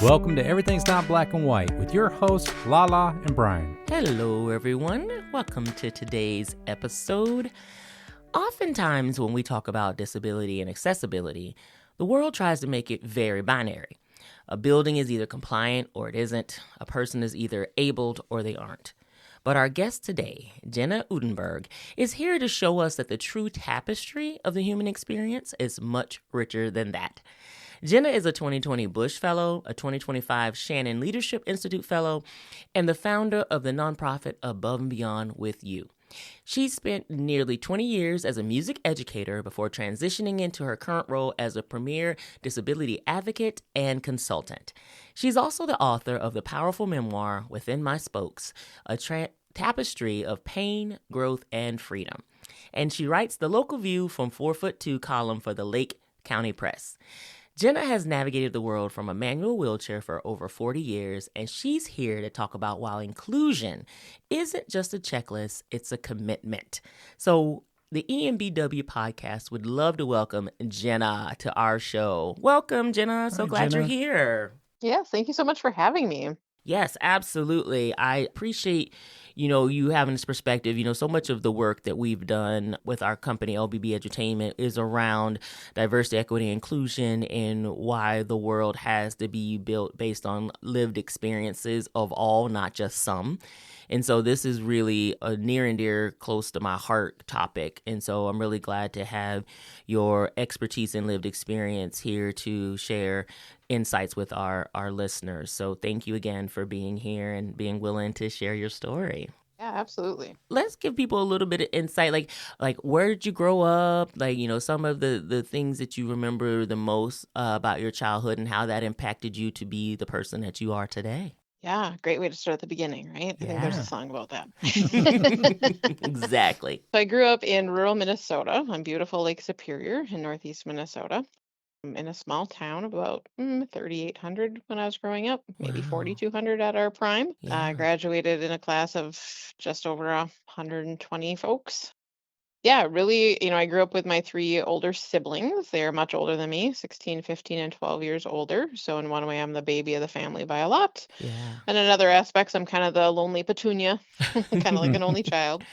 Welcome to Everything's Not Black and White with your hosts, Lala and Brian. Hello, everyone. Welcome to today's episode. Oftentimes, when we talk about disability and accessibility, the world tries to make it very binary. A building is either compliant or it isn't. A person is either abled or they aren't. But our guest today, Jenna Odenberg, is here to show us that the true tapestry of the human experience is much richer than that. Jena is a 2020 Bush Fellow, a 2025 Shannon Leadership Institute Fellow, and the founder of the nonprofit Above and Beyond with You. She spent nearly 20 years as a music educator before transitioning into her current role as a premier disability advocate and consultant. She's also the author of the powerful memoir, Within My Spokes, a tapestry of pain, growth, and freedom. And she writes the Local View from 4'2" column for the Lake County Press. Jenna has navigated the world from a manual wheelchair for over 40 years, and she's here to talk about why inclusion isn't just a checklist, it's a commitment. So the EMBW podcast would love to welcome Jenna to our show. Welcome, Jenna. So glad Jenna. you're here. Yes, thank you so much for having me. Yes, absolutely. I appreciate, you having this perspective. So much of the work that we've done with our company, LBB Edutainment, is around diversity, equity, inclusion, and why the world has to be built based on lived experiences of all, not just some. And so this is really a near and dear, close to my heart topic. And so I'm really glad to have your expertise and lived experience here to share insights with our listeners. So thank you again for being here and being willing to share your story. Yeah, absolutely. Let's give people a little bit of insight, like where did you grow up? Some of the things that you remember the most about your childhood and how that impacted you to be the person that you are today. Yeah, great way to start at the beginning, right? I think there's Yeah. a song about that. Exactly. So I grew up in rural Minnesota on beautiful Lake Superior in northeast Minnesota, in a small town of about 3,800 when I was growing up, maybe Wow. 4,200 at our prime. Yeah. I graduated in a class of just over 120 folks. Yeah, really, I grew up with my three older siblings. They're much older than me, 16, 15, and 12 years older. So in one way, I'm the baby of the family by a lot. Yeah. And in other aspects, I'm kind of the lonely petunia, kind of like an only child.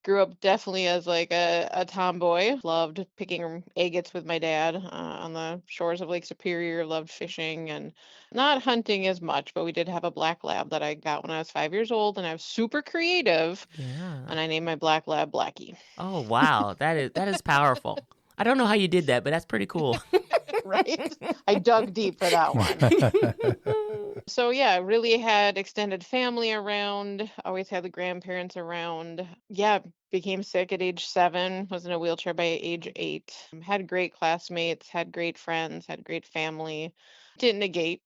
Grew up definitely as like a tomboy. Loved picking agates with my dad on the shores of Lake Superior. Loved fishing and not hunting as much, but we did have a black lab that I got when I was 5 years old, and I was super creative. Yeah. And I named my black lab Blackie. Oh, wow. That is powerful. I don't know how you did that, but that's pretty cool. Right? I dug deep for that one. So yeah, really had extended family around, always had the grandparents around. Yeah, became sick at age 7, was in a wheelchair by age 8. Had great classmates, had great friends, had great family. Didn't negate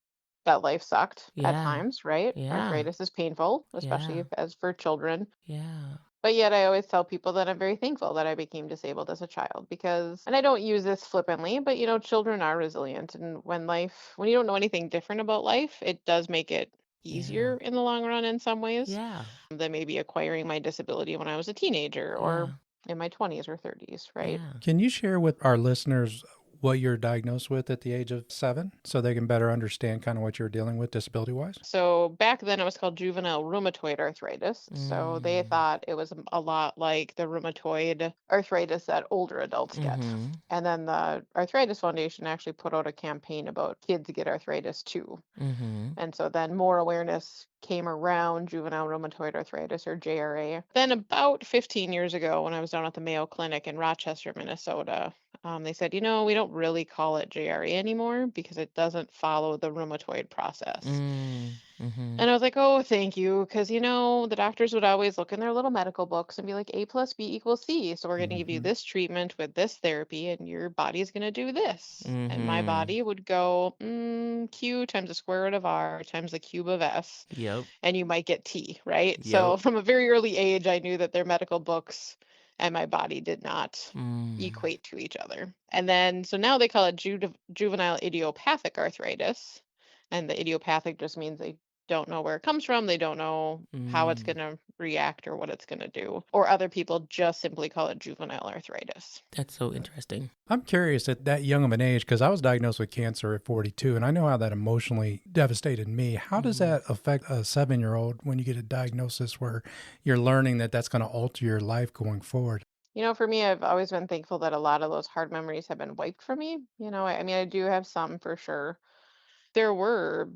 that life sucked at Yeah. times, right? Yeah. Arthritis is painful, especially Yeah. as for children. Yeah. But yet I always tell people that I'm very thankful that I became disabled as a child because, and I don't use this flippantly, but children are resilient. And when you don't know anything different about life, it does make it easier in the long run in some ways Yeah. than maybe acquiring my disability when I was a teenager or in my 20s or 30s, right? Yeah. Can you share with our listeners what you're diagnosed with at the age of 7 so they can better understand kind of what you're dealing with disability-wise? So back then it was called juvenile rheumatoid arthritis. So they thought it was a lot like the rheumatoid arthritis that older adults get. Mm-hmm. And then the Arthritis Foundation actually put out a campaign about kids get arthritis too. Mm-hmm. And so then more awareness came around juvenile rheumatoid arthritis, or JRA. Then about 15 years ago, when I was down at the Mayo Clinic in Rochester, Minnesota, they said, we don't really call it JRA anymore because it doesn't follow the rheumatoid process. Mm-hmm. And I was like, oh, thank you. Because, the doctors would always look in their little medical books and be like, A plus B equals C. So we're going to give you this treatment with this therapy and your body's going to do this. And my Mhm. body would go Q times the square root of R times the cube of S. Yep. And you might get T, right? So Yep. from a very early age, I knew that their medical books and my body did not Mm. equate to each other. And then, so now they call it juvenile idiopathic arthritis. And the idiopathic just means a don't know where it comes from. They don't know how it's going to react or what it's going to do. Or other people just simply call it juvenile arthritis. That's so interesting. I'm curious at that young of an age, because I was diagnosed with cancer at 42, and I know how that emotionally devastated me. How does that affect a 7-year-old when you get a diagnosis where you're learning that that's going to alter your life going forward? For me, I've always been thankful that a lot of those hard memories have been wiped from me. I mean, I do have some for sure. There were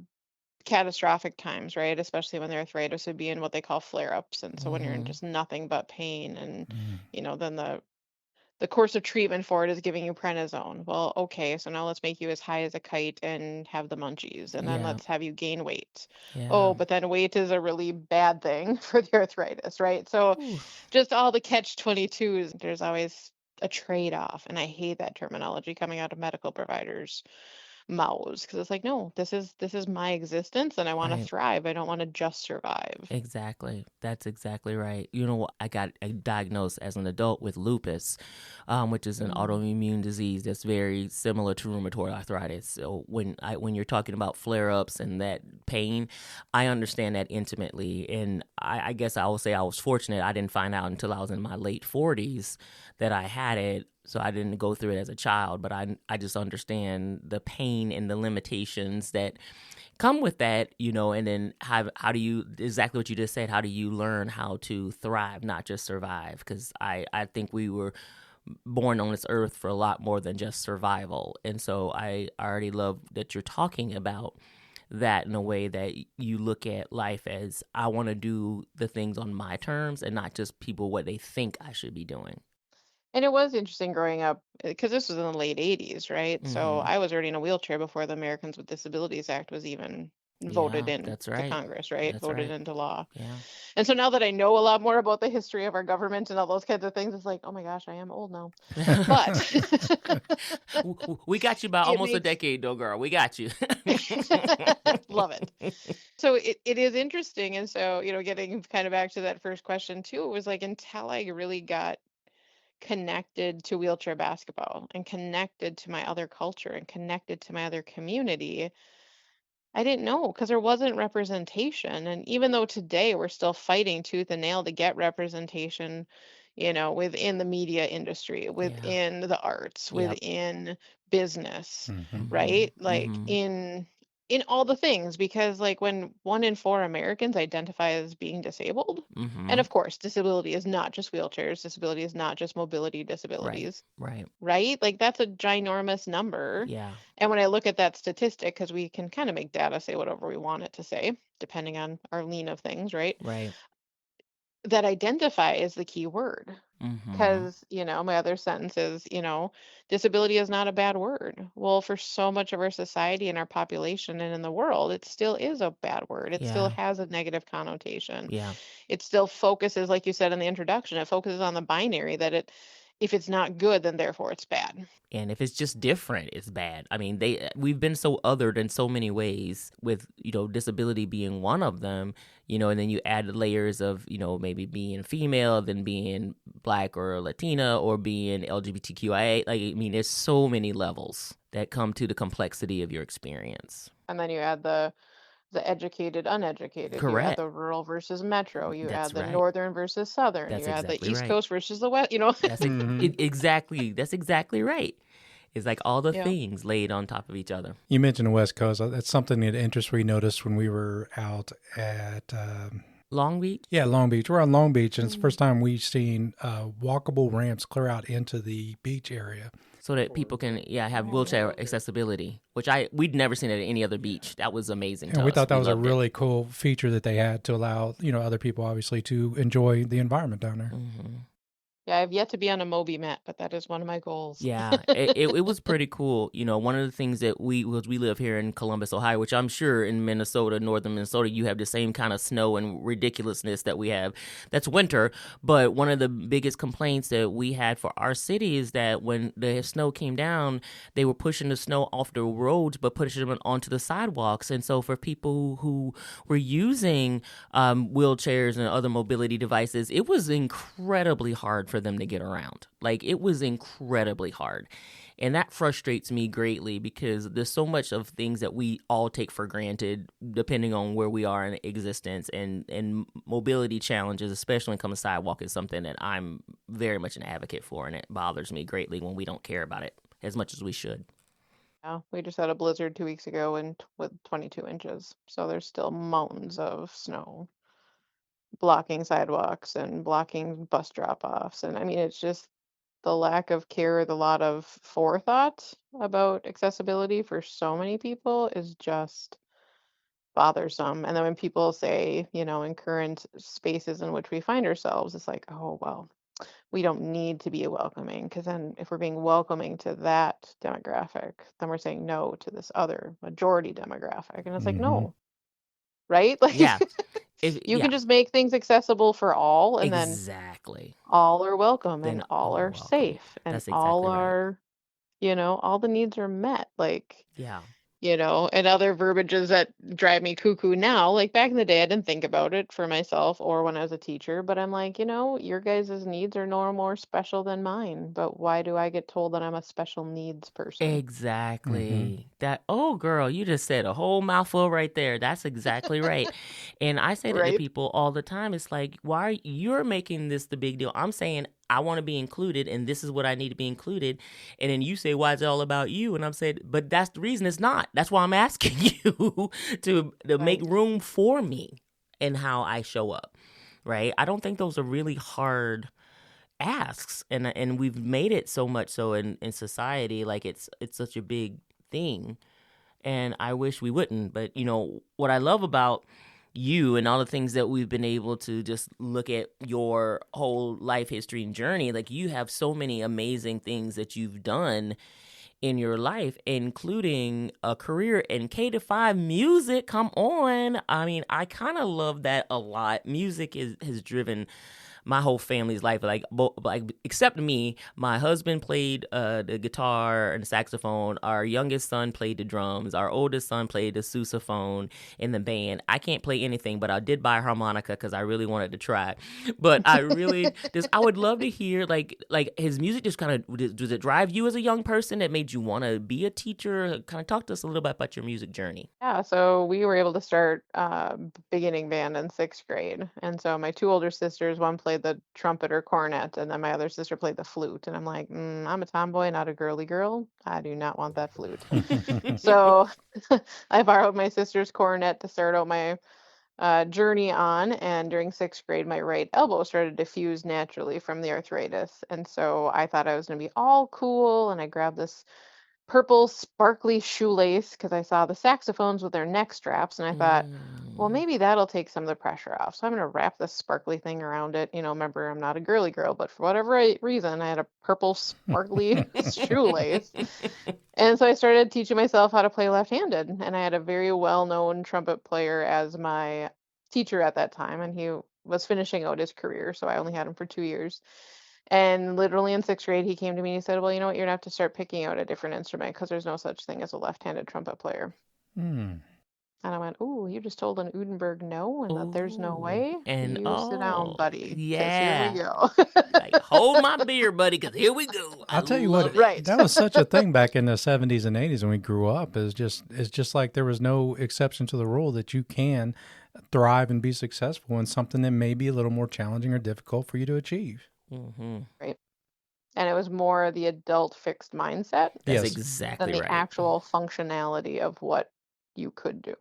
catastrophic times, right? Especially when the arthritis would be in what they call flare-ups. And so when you're in just nothing but pain and, then the course of treatment for it is giving you prednisone. Well, okay, so now let's make you as high as a kite and have the munchies, and then Yeah. let's have you gain weight. Yeah. Oh, but then weight is a really bad thing for the arthritis, right? So just all the catch-22s, there's always a trade-off, and I hate that terminology coming out of medical providers' mouths because it's like, no, this is my existence, and I want to Right. thrive. I don't want to just survive. Exactly. That's exactly right. You know, I got diagnosed as an adult with lupus, which is an autoimmune disease that's very similar to rheumatoid arthritis. So when you're talking about flare-ups and that pain, I understand that intimately. And I guess I will say I was fortunate. I didn't find out until I was in my late 40s that I had it. So I didn't go through it as a child, but I just understand the pain and the limitations that come with that, and then how do you, exactly what you just said, how do you learn how to thrive, not just survive? Because I think we were born on this earth for a lot more than just survival. And so I already love that you're talking about that in a way that you look at life as, I want to do the things on my terms and not just people what they think I should be doing. And it was interesting growing up because this was in the late 80s, right? So I was already in a wheelchair before the Americans with Disabilities Act was even voted Yeah, into that's right. Congress, right? That's Voted right. into law. Yeah. And so now that I know a lot more about the history of our government and all those kinds of things, it's like, oh my gosh, I am old now. But we got you by it almost a makes decade, though, girl. We got you. love it. So it is interesting. And so, getting kind of back to that first question too, it was like until I really got connected to wheelchair basketball and connected to my other culture and connected to my other community, I didn't know because there wasn't representation. And even though today we're still fighting tooth and nail to get representation, within the media industry, Yeah. within the arts, Yep. within business, Mm-hmm. right? Like in all the things, because like when 1 in 4 Americans identify as being disabled, and of course, disability is not just wheelchairs, disability is not just mobility disabilities, Right. right? Like that's a ginormous number. Yeah. And when I look at that statistic, because we can kind of make data say whatever we want it to say, depending on our lean of things, right? Right. That identify is the key word. Because, my other sentence is, disability is not a bad word. Well, for so much of our society and our population and in the world, it still is a bad word. It still Yeah. has a negative connotation. Yeah. It still focuses, like you said in the introduction, it focuses on the binary that if it's not good, then therefore it's bad. And if it's just different, it's bad. I mean, we've been so othered in so many ways, with disability being one of them. And then you add layers of maybe being female, then being Black or Latina, or being LGBTQIA. Like, I mean, there's so many levels that come to the complexity of your experience. And then you add the educated, uneducated. You add Correct. the rural versus metro. You That's add the right. northern versus southern. That's You add the exactly East right. Coast versus the West. That's exactly. That's exactly right. It's like all the Yeah. things laid on top of each other. You mentioned the West Coast. That's something that interests we noticed when we were out at Long Beach? Yeah, Long Beach. We're on Long Beach, and it's the first time we've seen walkable ramps clear out into the beach area. So that people can, have wheelchair accessibility, which we'd never seen it at any other beach. That was amazing to And we us. thought that was a loved it. really cool feature that they had to allow, other people obviously to enjoy the environment down there. Yeah, I've yet to be on a Moby mat, but that is one of my goals. Yeah, it was pretty cool. One of the things that we live here in Columbus, Ohio, which I'm sure in Minnesota, northern Minnesota, you have the same kind of snow and ridiculousness that we have. That's winter. But one of the biggest complaints that we had for our city is that when the snow came down, they were pushing the snow off the roads, but pushing it onto the sidewalks. And so for people who were using wheelchairs and other mobility devices, it was incredibly hard for for them to get around. Like, it was incredibly hard. And that frustrates me greatly because there's so much of things that we all take for granted depending on where we are in existence. And mobility challenges, especially when it comes to sidewalk, is something that I'm very much an advocate for. And it bothers me greatly when we don't care about it as much as we should. Yeah, we just had a blizzard 2 weeks ago with 22 inches. So there's still mountains of snow blocking sidewalks and blocking bus drop-offs. And I mean, it's just the lack of care, the lot of forethought about accessibility for so many people is just bothersome. And then when people say, in current spaces in which we find ourselves, it's like, oh, well, we don't need to be welcoming. Because then if we're being welcoming to that demographic, then we're saying no to this other majority demographic. And it's like, Mm-hmm. no, right? Like, Yeah. you can just make things accessible for all, and then Exactly. all are welcome, Then and all all are welcome. safe, and That's all exactly right. are, all the needs are met. Like, Yeah. and other verbiages that drive me cuckoo now. Like back in the day, I didn't think about it for myself or when I was a teacher, but I'm like, your guys' needs are no more special than mine. But why do I get told that I'm a special needs person? Exactly. That, oh, girl, you just said a whole mouthful right there. That's exactly right. And I say that to Right? people all the time. It's like, why are you're making this the big deal? I'm saying I want to be included, and this is what I need to be included. And then you say, why is it all about you? And I'm saying, but that's the reason it's not. That's why I'm asking you to make Right. room for me and how I show up. Right? I don't think those are really hard asks, and we've made it so much so in society, like it's such a big thing, and I wish we wouldn't. But what I love about you and all the things that we've been able to just look at your whole life history and journey, like you have so many amazing things that you've done in your life, including a career in K-5 music. Come on. I mean, I kind of love that a lot. Music has driven my whole family's life, like except me. My husband played the guitar and the saxophone. Our youngest son played the drums. Our oldest son played the sousaphone in the band. I can't play anything, but I did buy a harmonica because I really wanted to try. But I really I would love to hear like his music. Just kind of, does it drive you as a young person that made you want to be a teacher? Kind of talk to us a little bit about your music journey. Yeah, so we were able to start beginning band in 6th grade. And so my two older sisters, one played the trumpet or cornet, and then my other sister played the flute. And I'm like, I'm a tomboy, not a girly girl. I do not want that flute. So I borrowed my sister's cornet to start out my journey on. And during 6th grade, my right elbow started to fuse naturally from the arthritis. And so I thought I was going to be all cool. And I grabbed this purple sparkly shoelace because I saw the saxophones with their neck straps, and I thought, well, maybe that'll take some of the pressure off. So I'm going to wrap this sparkly thing around it. Remember, I'm not a girly girl, but for whatever reason, I had a purple sparkly shoelace. And so I started teaching myself how to play left-handed, and I had a very well-known trumpet player as my teacher at that time, and he was finishing out his career, so I only had him for 2 years. And literally in 6th grade, he came to me and he said, well, you know what, you're gonna have to start picking out a different instrument because there's no such thing as a left-handed trumpet player. Mm. And I went, oh, you just told an Odenberg no, and that there's no Ooh. way? And You sit down, buddy, because here we go. Like, hold my beer, buddy, because here we go. I'll tell you what, love it. Right. that was such a thing back in the 70s and 80s when we grew up. It's just like there was no exception to the rule that you can thrive and be successful in something that may be a little more challenging or difficult for you to achieve. Mm-hmm. Right. And it was more the adult fixed mindset That's Yes. exactly than the right. actual functionality of what you could do.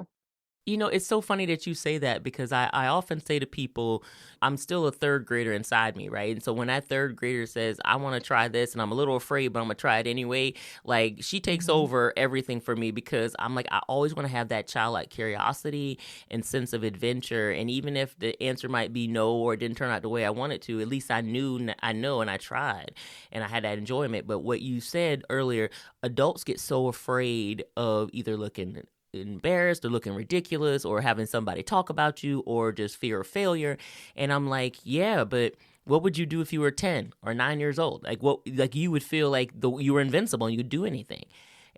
It's so funny that you say that because I often say to people, I'm still a third grader inside me, right? And so when that third grader says, I want to try this and I'm a little afraid, but I'm going to try it anyway, like she takes over everything for me because I'm like, I always want to have that childlike curiosity and sense of adventure. And even if the answer might be no or it didn't turn out the way I wanted to, at least I know, and I tried and I had that enjoyment. But what you said earlier, adults get so afraid of either looking embarrassed or looking ridiculous or having somebody talk about you or just fear of failure. And I'm like, yeah, but what would you do if you were 10 or 9 years old? Like you would feel like you were invincible and you could do anything.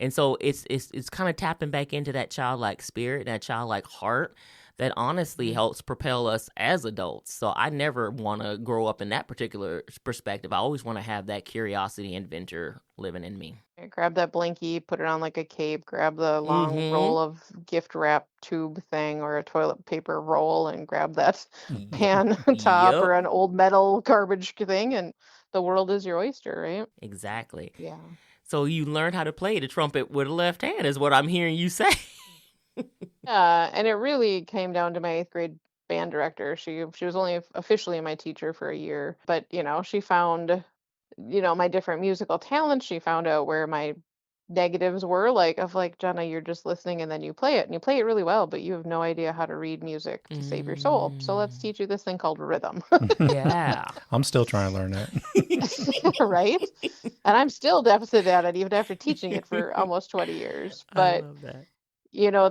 And so it's kind of tapping back into that childlike spirit, that childlike heart that honestly helps propel us as adults. So I never want to grow up in that particular perspective. I always want to have that curiosity and adventure living in me. Grab that blankie, put it on like a cape, grab the long roll of gift wrap tube thing or a toilet paper roll and grab that pan top Yep. or an old metal garbage thing, and the world is your oyster, right? Exactly. Yeah. So you learned how to play the trumpet with a left hand is what I'm hearing you say. Yeah, and it really came down to my 8th grade band director. She was only officially my teacher for a year, but she found my different musical talents. She found out where my negatives were, like Jenna, you're just listening and then you play it and you play it really well, but you have no idea how to read music to save your soul. So let's teach you this thing called rhythm. Yeah. I'm still trying to learn that. Right? And I'm still deficit at it even after teaching it for almost 20 years. I But love that.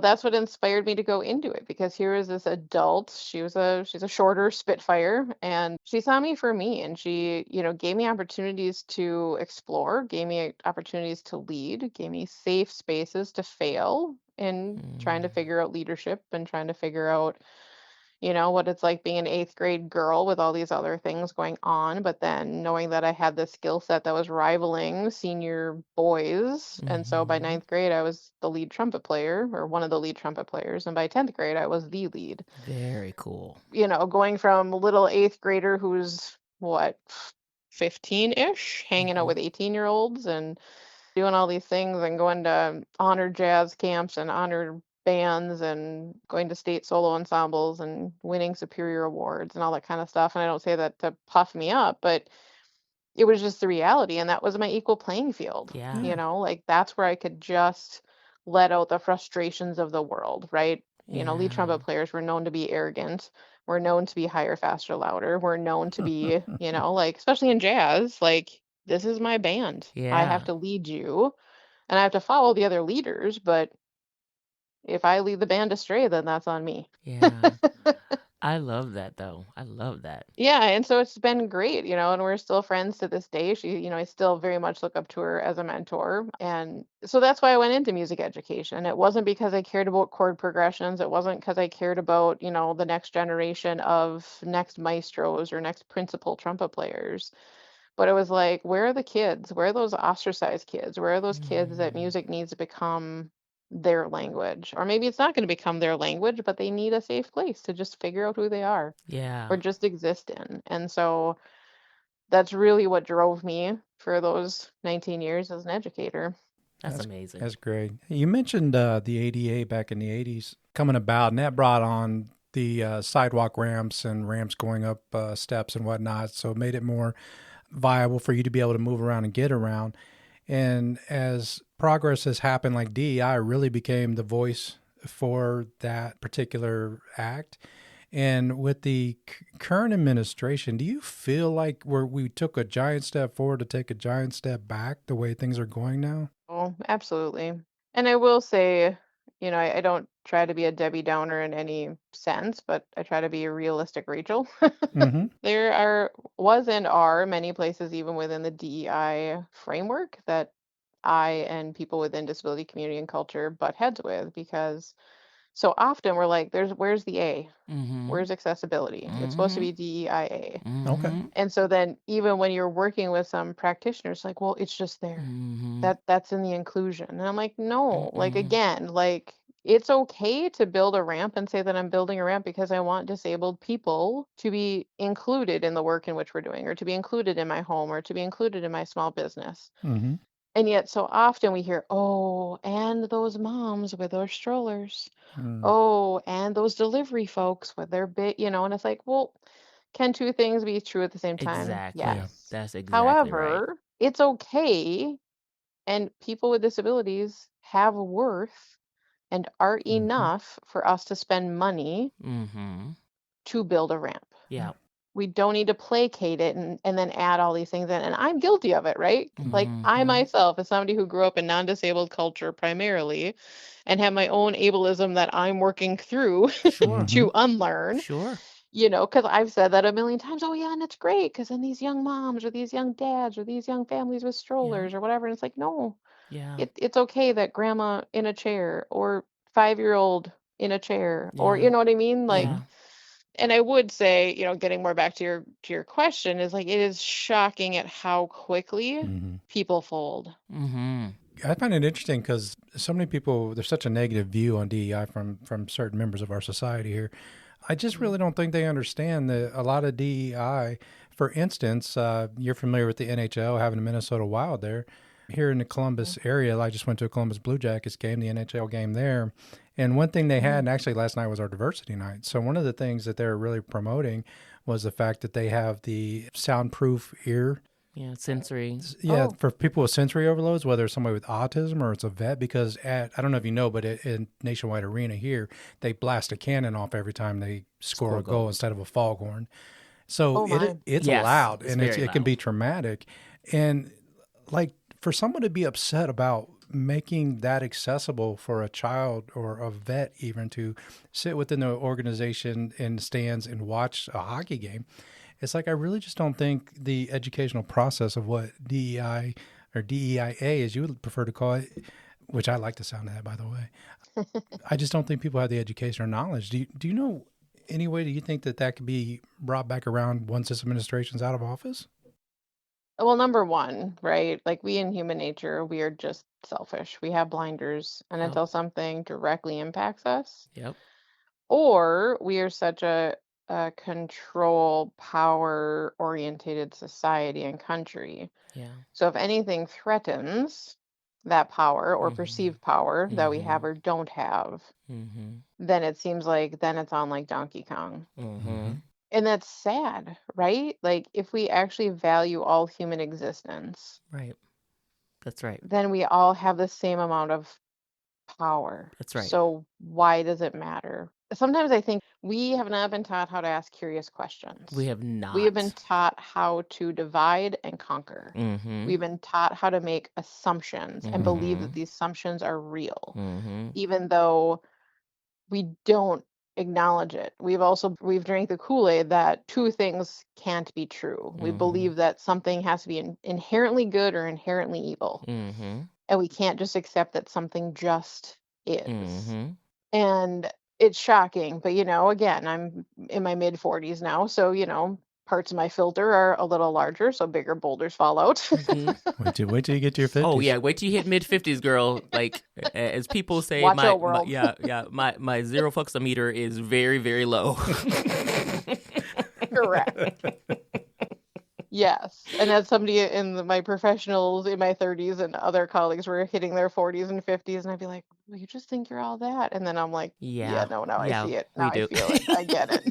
that's what inspired me to go into it, because here was this adult. She's a shorter Spitfire, and she saw me for me, and she, gave me opportunities to explore, gave me opportunities to lead, gave me safe spaces to fail in trying to figure out leadership and trying to figure out what it's like being an 8th grade girl with all these other things going on, but then knowing that I had this skill set that was rivaling senior boys. And so by 9th grade, I was the lead trumpet player, or one of the lead trumpet players. And by 10th grade, I was the lead. Very cool. Going from little 8th grader who's what, 15-ish, hanging out with 18-year-olds and doing all these things and going to honor jazz camps and honor bands and going to state solo ensembles and winning superior awards and all that kind of stuff. And I don't say that to puff me up, but it was just the reality. And that was my equal playing field. Yeah. Like that's where I could just let out the frustrations of the world, right? Lead trumpet players were known to be arrogant. We're known to be higher, faster, louder. We're known to be, like, especially in jazz, like, this is my band. I have to lead you and I have to follow the other leaders, but if I lead the band astray, then that's on me. Yeah. I love that, though. I love that. Yeah, and so it's been great, and we're still friends to this day. She, I still very much look up to her as a mentor. And so that's why I went into music education. It wasn't because I cared about chord progressions. It wasn't because I cared about, the next generation of next maestros or next principal trumpet players. But it was like, where are the kids? Where are those ostracized kids? Where are those kids that music needs to become their language? Or maybe it's not going to become their language, but they need a safe place to just figure out who they are or just exist in. And so that's really what drove me for those 19 years as an educator. That's amazing. That's great. You mentioned the ADA back in the 80s coming about, and that brought on the sidewalk ramps and ramps going up steps and whatnot. So it made it more viable for you to be able to move around and get around. And as progress has happened, like DEI really became the voice for that particular act. And with the current administration, do you feel like we took a giant step forward to take a giant step back the way things are going now? Oh, absolutely. And I will say, I don't try to be a Debbie Downer in any sense, but I try to be a realistic Rachel. Mm-hmm. There was and are many places, even within the DEI framework, that I and people within disability community and culture butt heads with, because so often we're like, where's the A? Where's accessibility? It's supposed to be DEIA. Okay. And so then even when you're working with some practitioners, like, well, it's just there. That's in the inclusion. And I'm like, no, like, again, like, it's okay to build a ramp and say that I'm building a ramp because I want disabled people to be included in the work in which we're doing, or to be included in my home, or to be included in my small business. Mm-hmm. And yet so often we hear, oh, and those moms with their strollers. Oh, and those delivery folks with their big, and it's like, well, can two things be true at the same time? Exactly. Yes. Yeah. That's exactly However, right. it's okay, and people with disabilities have worth and are enough for us to spend money to build a ramp. Yeah. We don't need to placate it and then add all these things in. And I'm guilty of it, right? Like, I myself, as somebody who grew up in non-disabled culture primarily and have my own ableism that I'm working through to unlearn, Sure. because I've said that a million times. Oh, yeah, and it's great because then these young moms or these young dads or these young families with strollers or whatever. And it's like, no, Yeah. It's okay that grandma in a chair or 5-year-old in a chair or Yeah. you know what I mean? Like, Yeah. and I would say, getting more back to your question is like it is shocking at how quickly Mm-hmm. people fold. Mm-hmm. I find it interesting because so many people, there's such a negative view on DEI from certain members of our society here. I just Mhm. really don't think they understand that a lot of DEI, for instance, you're familiar with the NHL, having a Minnesota Wild there. Here in the Columbus area, I just went to a Columbus Blue Jackets game, the NHL game there. And one thing they had, and actually last night was our diversity night. So one of the things that they're really promoting was the fact that they have the soundproof ear. Yeah. Sensory. Yeah, Oh. for people with sensory overloads, whether it's somebody with autism or it's a vet, because I don't know if you know, but in Nationwide Arena here, they blast a cannon off every time they score a goal instead of a foghorn. So Oh my. it's Yes, loud it's and very it can loud. be traumatic. And like for someone to be upset about making that accessible for a child or a vet even to sit within the organization in the stands and watch a hockey game, it's like I really just don't think the educational process of what DEI or DEIA, as you would prefer to call it, which I like the sound of that, by the way. I just don't think people have the education or knowledge. Do you know any way do you think that could be brought back around once this administration's out of office? Well, number one, right? Like we in human nature, we are just selfish. We have blinders, and Yep. until something directly impacts us, Yep. or we are such a control, power orientated society and country. Yeah. So if anything threatens that power or Mm-hmm. perceived power that we have Mm-hmm. or don't have, Mm-hmm. then it seems like then it's on like Donkey Kong. Mm-hmm. Mm-hmm. And that's sad, right? Like if we actually value all human existence, Right. That's right. then we all have the same amount of power. That's right. So why does it matter? Sometimes I think we have not been taught how to ask curious questions. We have We have been not. taught how to divide and conquer. Mm-hmm. We've been taught how to make assumptions and believe that Mm-hmm. these assumptions are real, Mm-hmm. even though we don't acknowledge it. We've drank the Kool-Aid that two things can't be true. We Mm-hmm. believe that something has to be inherently good or inherently evil, Mm-hmm. and we can't just accept that something just is. Mm-hmm. And it's shocking, but again, I'm in my mid 40s now, so parts of my filter are a little larger, so bigger boulders fall out. Mm-hmm. Wait till you get to your 50s. Oh yeah, wait till you hit mid-50s, girl. Like as people say, Watch my out, world. my zero fluxometer is very, very low. Correct. Yes. And as somebody in my professionals in my 30s and other colleagues were hitting their 40s and 50s, and I'd be like, well, you just think you're all that. And then I'm like, yeah, no, now I see it. we Now do. I feel it. I get it.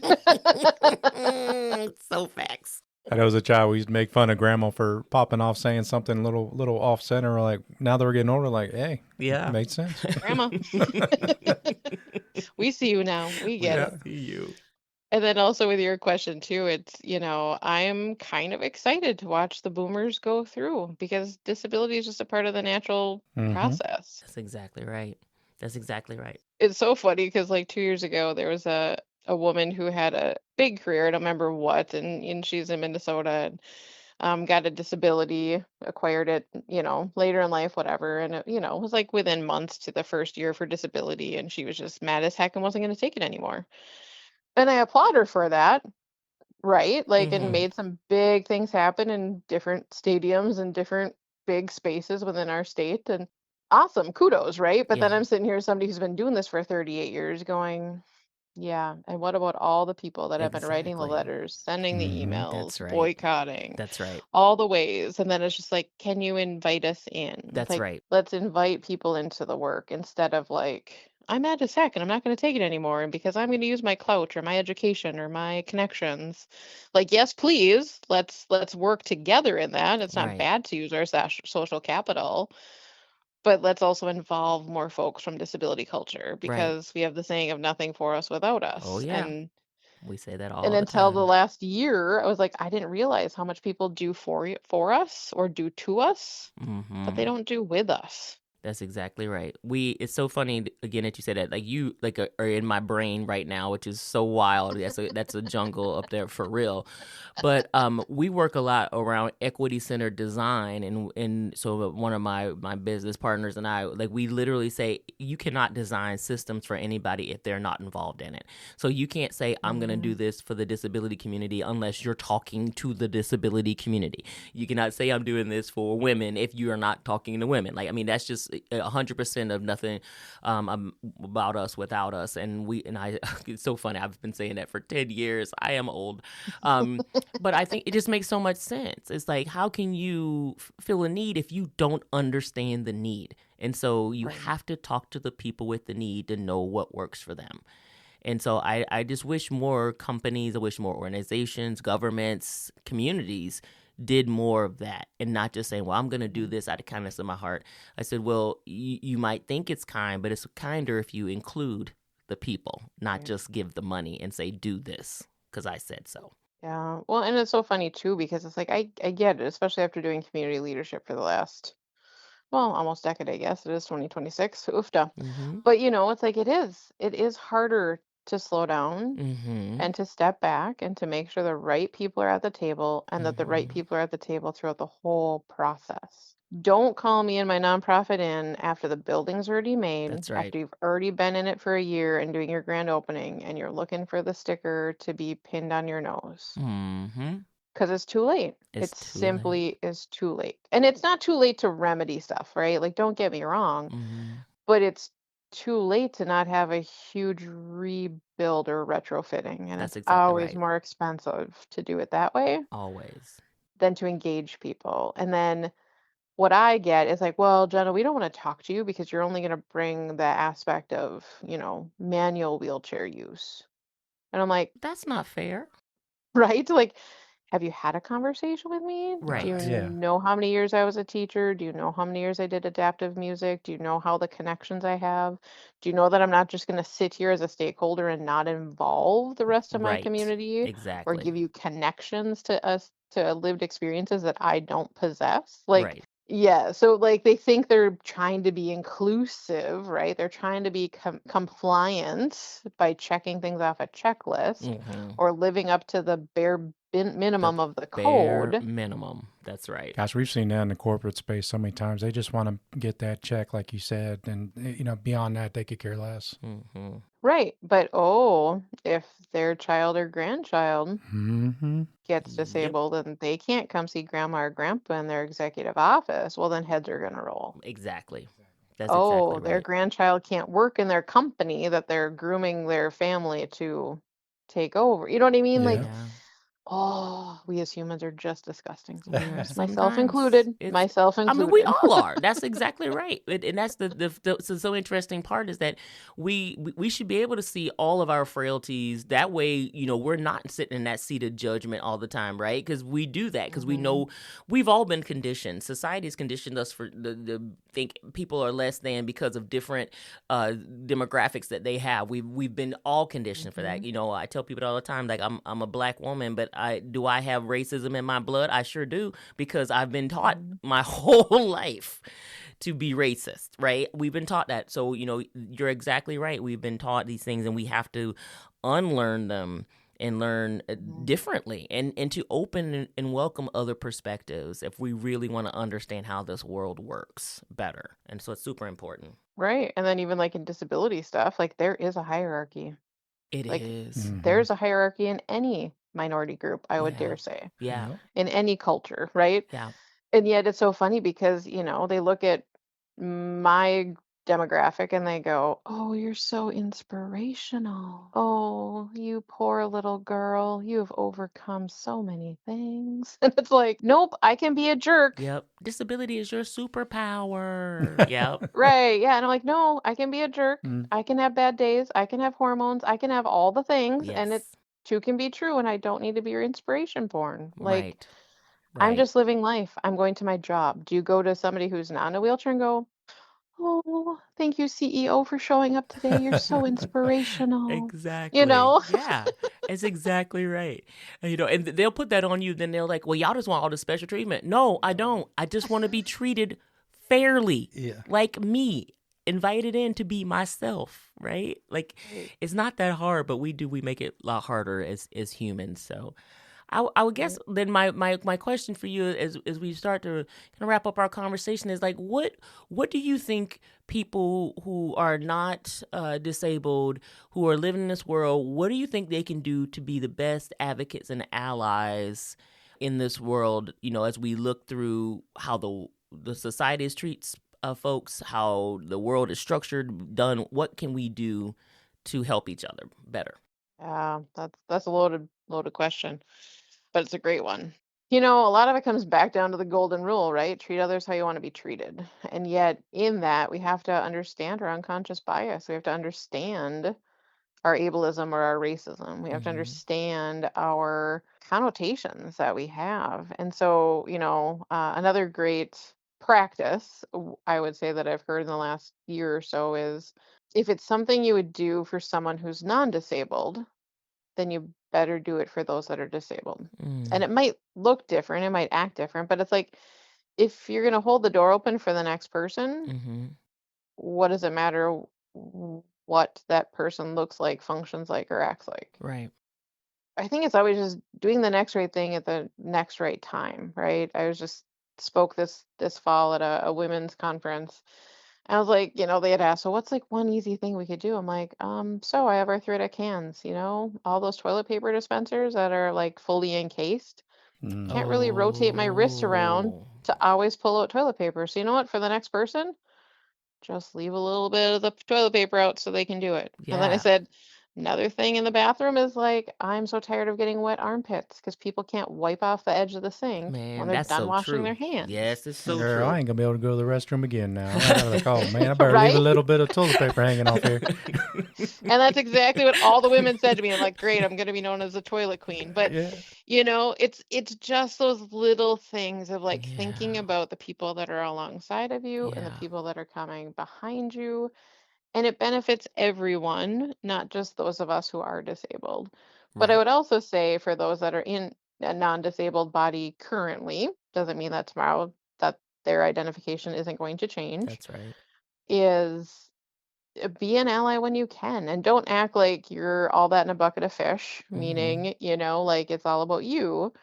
So facts. And as a child, we used to make fun of grandma for popping off saying something a little off center. We're like, now that we're getting older, like, hey, Yeah. makes sense. Grandma, we see you now. We get it. See you. And then also with your question too, it's, I'm kind of excited to watch the boomers go through because disability is just a part of the natural Mhm. process. That's exactly right. That's exactly right. It's so funny because like 2 years ago, there was a woman who had a big career, I don't remember what, and she's in Minnesota and got a disability, acquired it, later in life, whatever. And it was like within months to the first year for disability. And she was just mad as heck and wasn't going to take it anymore. And I applaud her for that, right? Like, and Mhm. made some big things happen in different stadiums and different big spaces within our state. And awesome, kudos, right? But then Yeah. I'm sitting here, somebody who's been doing this for 38 years, going, yeah, and what about all the people that have been writing the Exactly. letters, sending the Mhm. emails, That's right. boycotting, That's right. all the ways? And then it's just like, can you invite us in? That's Like, right. let's invite people into the work instead of like, I'm mad as heck and I'm not going to take it anymore. And because I'm going to use my clout or my education or my connections, like, yes, please, let's work together in that. It's not Right. bad to use our social capital, but let's also involve more folks from disability culture Right. because we have the saying of nothing for us without us. Oh yeah. And We say that and all the until the time. last year, I was like, I didn't realize how much people do for us or do to us, but they Mm-hmm. don't do with us. That's exactly right. It's so funny again that you said that. Like you are in my brain right now, which is so wild. That's a jungle up there for real. But we work a lot around equity centered design, and so one of my business partners and I, like, we literally say you cannot design systems for anybody if they're not involved in it. So you can't say I'm going to do this for the disability community unless you're talking to the disability community. You cannot say I'm doing this for women if you are not talking to women. Like, I mean, that's just 100% of nothing about us without us. And I, it's so funny. I've been saying that for 10 years. I am old. But I think it just makes so much sense. It's like, how can you feel a need if you don't understand the need? And so you have to talk to the people with the need to know what works for them. And so I just wish more companies, I wish more organizations, governments, communities did more of that, and not just saying, well, I'm going to do this out of kindness of my heart. I said, well, you might think it's kind, but it's kinder if you include the people, not just give the money and say, do this because I said so. Yeah. Well, and it's so funny too, because it's like I get it, especially after doing community leadership for the last, well, almost decade, I guess. It is 2026. Oofda. But it's like it is harder to slow down and to step back and to make sure the right people are at the table and that the right people are at the table throughout the whole process. Don't call me and my nonprofit in after the building's already made, That's right. after you've already been in it for a year and doing your grand opening, and you're looking for the sticker to be pinned on your nose. Because it's too late. It simply is too late. And it's not too late to remedy stuff, right? Like, don't get me wrong, but it's too late to not have a huge rebuild or retrofitting. And That's it's exactly always right. more expensive to do it that way Always. than to engage people. And then what I get is like, well, Jenna, we don't want to talk to you because you're only going to bring the aspect of, manual wheelchair use. And I'm like, That's not fair. right? Like, have you had a conversation with me? Right. Do you Yeah. know how many years I was a teacher? Do you know how many years I did adaptive music? Do you know how the connections I have? Do you know that I'm not just going to sit here as a stakeholder and not involve the rest of my Right. community or Exactly. give you connections to us, to lived experiences that I don't possess? Like, Right. yeah, so like they think they're trying to be inclusive, right? They're trying to be compliant by checking things off a checklist or living up to the bare minimum of the Bare code. minimum. That's right. Gosh, we've seen that in the corporate space so many times. They just want to get that check, like you said, and beyond that, they could care less. Right, but if their child or grandchild gets disabled and they can't come see grandma or grandpa in their executive office, well, then heads are gonna roll. Exactly. That's exactly Their right. grandchild can't work in their company that they're grooming their family to take over. You know what I mean? Like, we as humans are just disgusting sometimes. Myself included. I mean, we all are. That's exactly right. And that's the so interesting part is that we should be able to see all of our frailties. That way, we're not sitting in that seat of judgment all the time, right? Because we do that because we know we've all been conditioned. Society's conditioned us for the think people are less than because of different demographics that they have. We've been all conditioned for that. I tell people all the time, like, I'm a black woman, but do I have racism in my blood? I sure do, because I've been taught my whole life to be racist, right? We've been taught that. So, you're exactly right. We've been taught these things and we have to unlearn them and learn differently and to open and welcome other perspectives if we really want to understand how this world works better. And so it's super important. Right. And then even like in disability stuff, like there is a hierarchy. It Like, is. there's a hierarchy in any minority group, I would dare say. Yeah. In any culture, right? Yeah. And yet it's so funny because, they look at my demographic and they go, "Oh, you're so inspirational. Oh, you poor little girl. You've overcome so many things." And it's like, nope, I can be a jerk. Yep. Disability is your superpower. Yep. Right. Yeah. And I'm like, no, I can be a jerk. I can have bad days. I can have hormones. I can have all the things. Yes. And it too can be true. And I don't need to be your inspiration porn. Like, Right. I'm just living life. I'm going to my job. Do you go to somebody who's not in a wheelchair and go, "Oh, thank you, CEO, for showing up today. You're so inspirational." Exactly. Yeah, it's exactly right. And they'll put that on you. Then they're like, well, y'all just want all the special treatment. No, I don't. I just want to be treated fairly, Yeah. like me, invited in to be myself, right? Like, it's not that hard, but we make it a lot harder as humans. So I would guess then my question for you as we start to kind of wrap up our conversation is like, what do you think people who are not disabled, who are living in this world, what do you think they can do to be the best advocates and allies in this world, as we look through how the society treats folks, how the world is structured, done, what can we do to help each other better? Yeah, that's a loaded question, but it's a great one. A lot of it comes back down to the golden rule, right? Treat others how you want to be treated. And yet, in that, we have to understand our unconscious bias. We have to understand our ableism or our racism. We have to understand our connotations that we have. And so, another great practice, I would say that I've heard in the last year or so is if it's something you would do for someone who's non-disabled, then you better do it for those that are disabled. And it might look different, it might act different, but it's like if you're going to hold the door open for the next person, what does it matter what that person looks like, functions like, or acts like? Right. I think it's always just doing the next right thing at the next right time, right? I was just spoke this fall at a women's conference. I was like, they had asked, so what's like one easy thing we could do? I'm like, so I have arthritic hands, all those toilet paper dispensers that are like fully encased. Can't really rotate my wrist around to always pull out toilet paper. So you know what? For the next person, just leave a little bit of the toilet paper out so they can do it. And then I Yeah. said, another thing in the bathroom is like, I'm so tired of getting wet armpits because people can't wipe off the edge of the sink when Man, they're that's done so washing true. their hands. Yes, it's so Girl, true. I ain't gonna be able to go to the restroom again now. I like, oh man, I better leave a Right? little bit of toilet paper hanging off here. And that's exactly what all the women said to me. I'm like, great, I'm going to be known as the toilet queen. But Yeah. it's just those little things of like thinking Yeah. about the people that are alongside of you and the Yeah. people that are coming behind you. And it benefits everyone, not just those of us who are disabled. But I Right. would also say for those that are in a non-disabled body currently, doesn't mean that tomorrow that their identification isn't going to change, That's right. is be an ally when you can and don't act like you're all that in a bucket of fish, meaning, like it's all about you.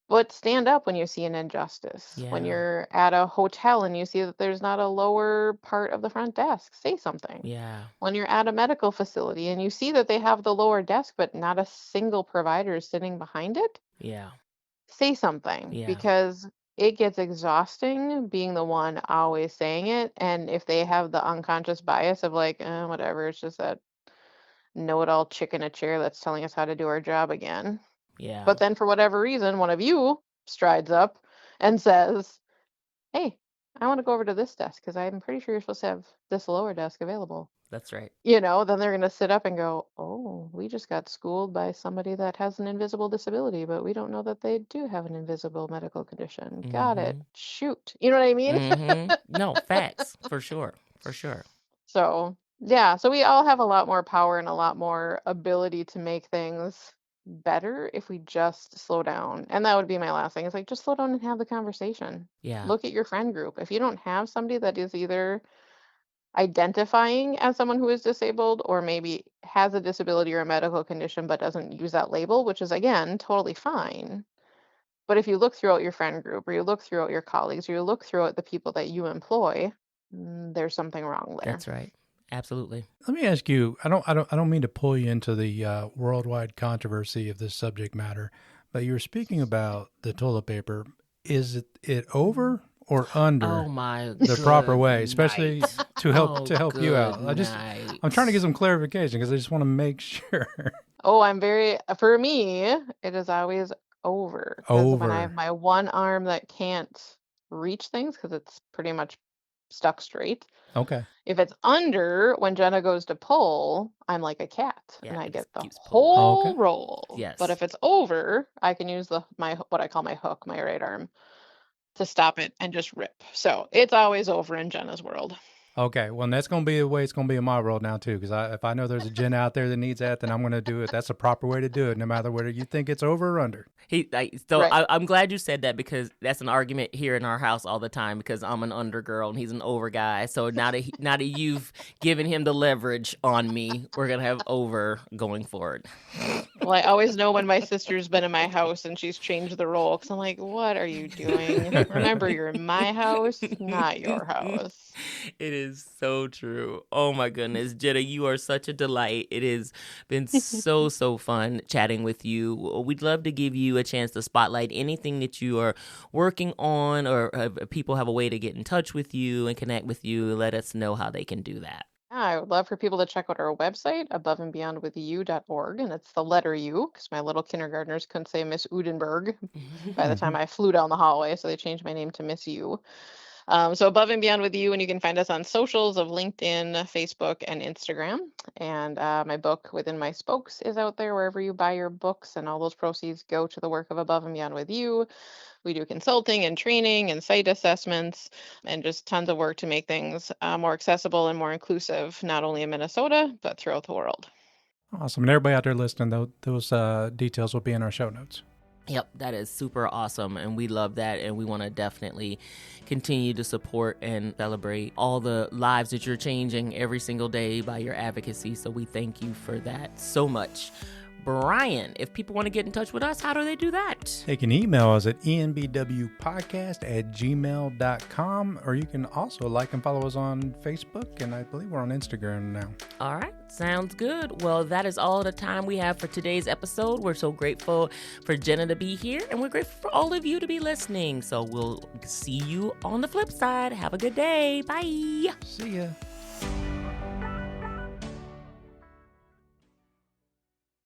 But stand up when you see an injustice. When Yeah. you're at a hotel and you see that there's not a lower part of the front desk, say something. Yeah. When you're at a medical facility and you see that they have the lower desk, but not a single provider is sitting behind it, Yeah. say something Yeah. because it gets exhausting being the one always saying it. And if they have the unconscious bias of like, whatever, it's just that know it all chick in a chair that's telling us how to do our job again. Yeah. But then for whatever reason, one of you strides up and says, hey, I want to go over to this desk because I'm pretty sure you're supposed to have this lower desk available. That's right. Then they're going to sit up and go, oh, we just got schooled by somebody that has an invisible disability, but we don't know that they do have an invisible medical condition. Got it. Shoot. You know what I mean? No, facts. For sure. For sure. So, yeah, so we all have a lot more power and a lot more ability to make things better if we just slow down. And that would be my last thing. Is like just slow down and have the conversation. Yeah. Look at your friend group. If you don't have somebody that is either identifying as someone who is disabled or maybe has a disability or a medical condition but doesn't use that label, which is again totally fine. But if you look throughout your friend group or you look throughout your colleagues or you look throughout the people that you employ, there's something wrong there. That's right. Absolutely. Let me ask you. I don't mean to pull you into the worldwide controversy of this subject matter, but you were speaking about the toilet paper. Is it over or under Oh my the proper way, especially night. to help you out? Good I'm trying to get some clarification because I just want to make sure. Oh, for me, it is always over. 'Cause when I have Over. my one arm that can't reach things because it's pretty much stuck straight. Okay. If it's under, when Jenna goes to pull, I'm like a cat Yeah, and I it get just the keeps pulling. whole Okay. roll. Yes. But if it's over, I can use my what I call my hook, my right arm, to stop it and just rip. So it's always over in Jenna's world. Okay, well, and that's going to be the way it's going to be in my world now, too, because if I know there's a Jenna out there that needs that, then I'm going to do it. That's the proper way to do it, no matter whether you think it's over or under. Right. I'm glad you said that, because that's an argument here in our house all the time, because I'm an under girl and he's an over guy. So now that you've given him the leverage on me, we're going to have over going forward. Well, I always know when my sister's been in my house and she's changed the role, because I'm like, what are you doing? Remember, you're in my house, not your house. It is so true. Oh my goodness, Jenna, you are such a delight. It has been so fun chatting with you. We'd love to give you a chance to spotlight anything that you are working on, or if people have a way to get in touch with you and connect with you. Let us know how they can do that. Yeah, I would love for people to check out our website, aboveandbeyondwithyou.org, and it's the letter U, because my little kindergartners couldn't say Miss Odenberg by the time I flew down the hallway, so they changed my name to Miss U. So Above and Beyond with You, and you can find us on socials of LinkedIn, Facebook, and Instagram. And my book, Within My Spokes, is out there wherever you buy your books, and all those proceeds go to the work of Above and Beyond with You. We do consulting and training and site assessments and just tons of work to make things more accessible and more inclusive, not only in Minnesota, but throughout the world. Awesome. And everybody out there listening, those details will be in our show notes. Yep, that is super awesome, and we love that, and we want to definitely continue to support and celebrate all the lives that you're changing every single day by your advocacy, so we thank you for that so much. Brian, if people want to get in touch with us, how do they do that? They can email us at enbwpodcast@gmail.com, or you can also like and follow us on Facebook, and I believe we're on Instagram now. All right, sounds good. Well, that is all the time we have for today's episode. We're so grateful for Jenna to be here, and we're grateful for all of you to be listening. So we'll see you on the flip side. Have a good day. Bye. See ya.